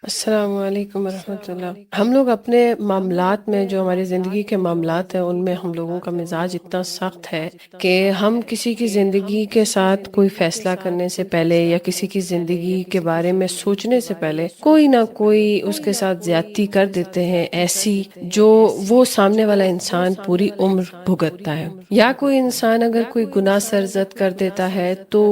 السلام علیکم ورحمۃ اللہ۔ ہم لوگ اپنے معاملات میں، جو ہماری زندگی کے معاملات ہیں، ان میں ہم لوگوں کا مزاج اتنا سخت ہے کہ ہم کسی کی زندگی کے ساتھ کوئی فیصلہ کرنے سے پہلے یا کسی کی زندگی کے بارے میں سوچنے سے پہلے کوئی نہ کوئی اس کے ساتھ زیادتی کر دیتے ہیں، ایسی جو وہ سامنے والا انسان پوری عمر بھگتتا ہے۔ یا کوئی انسان اگر کوئی گناہ سرزد کر دیتا ہے تو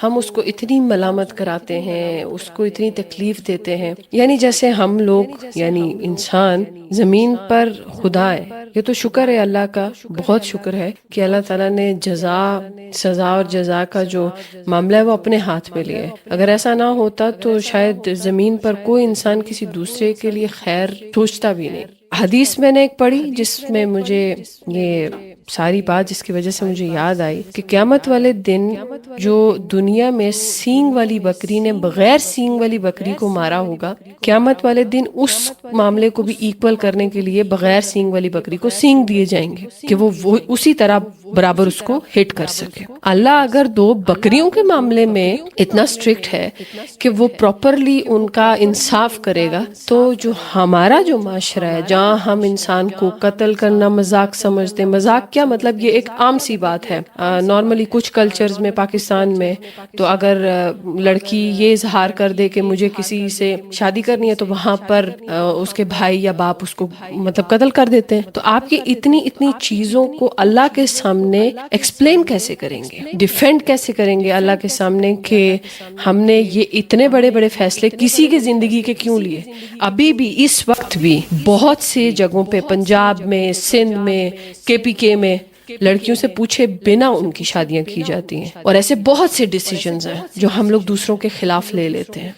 ہم اس کو اتنی ملامت کراتے ہیں، اس کو اتنی تکلیف دیتے ہیں، یعنی جیسے ہم لوگ، یعنی انسان زمین پر خدا ہے۔ یہ تو شکر ہے اللہ کا، بہت شکر ہے کہ اللہ تعالیٰ نے سزا اور جزا کا جو معاملہ ہے وہ اپنے ہاتھ میں لیا ہے۔ اگر ایسا نہ ہوتا تو شاید زمین پر کوئی انسان کسی دوسرے کے لیے خیر سوچتا بھی نہیں۔ حدیث میں نے ایک پڑھی جس میں مجھے یہ ساری بات، جس کی وجہ سے مجھے یاد آئی کہ قیامت والے دن جو دنیا میں سینگ والی بکری نے بغیر سینگ والی بکری کو مارا ہوگا، قیامت والے دن اس معاملے کو بھی ایکول کرنے کے لیے بغیر سینگ والی بکری کو سینگ دیے جائیں گے کہ وہ اسی طرح برابر اس کو ہٹ کر سکے۔ اللہ اگر دو بکریوں کے معاملے میں اتنا اسٹرکٹ ہے کہ وہ پراپرلی ان کا انصاف کرے گا، تو جو ہمارا جو معاشرہ ہے، جہاں ہم انسان کو قتل کرنا مذاق سمجھتے ہیں، مذاق کیا مطلب، یہ ایک عام سی بات ہے۔ نارملی کچھ کلچرز میں، پاکستان میں تو اگر لڑکی یہ اظہار کر دے کہ مجھے کسی سے شادی کرنی ہے تو وہاں پر اس کے بھائی یا باپ اس کو مطلب قتل کر دیتے ہیں۔ تو آپ کی اتنی چیزوں کو اللہ کے سامنے ایکسپلین کیسے کریں گے، ڈیفینڈ کیسے کریں گے اللہ کے سامنے کہ ہم نے یہ اتنے بڑے بڑے فیصلے کسی کی زندگی کے کیوں لیے؟ ابھی بھی اس وقت بھی بہت سی جگہوں پہ، پنجاب میں، سندھ میں، KPK میں، لڑکیوں سے پوچھے بنا ان کی شادیاں کی جاتی ہیں، اور ایسے بہت سے ڈیسیجنز ہیں جو ہم لوگ دوسروں کے خلاف لے لیتے ہیں۔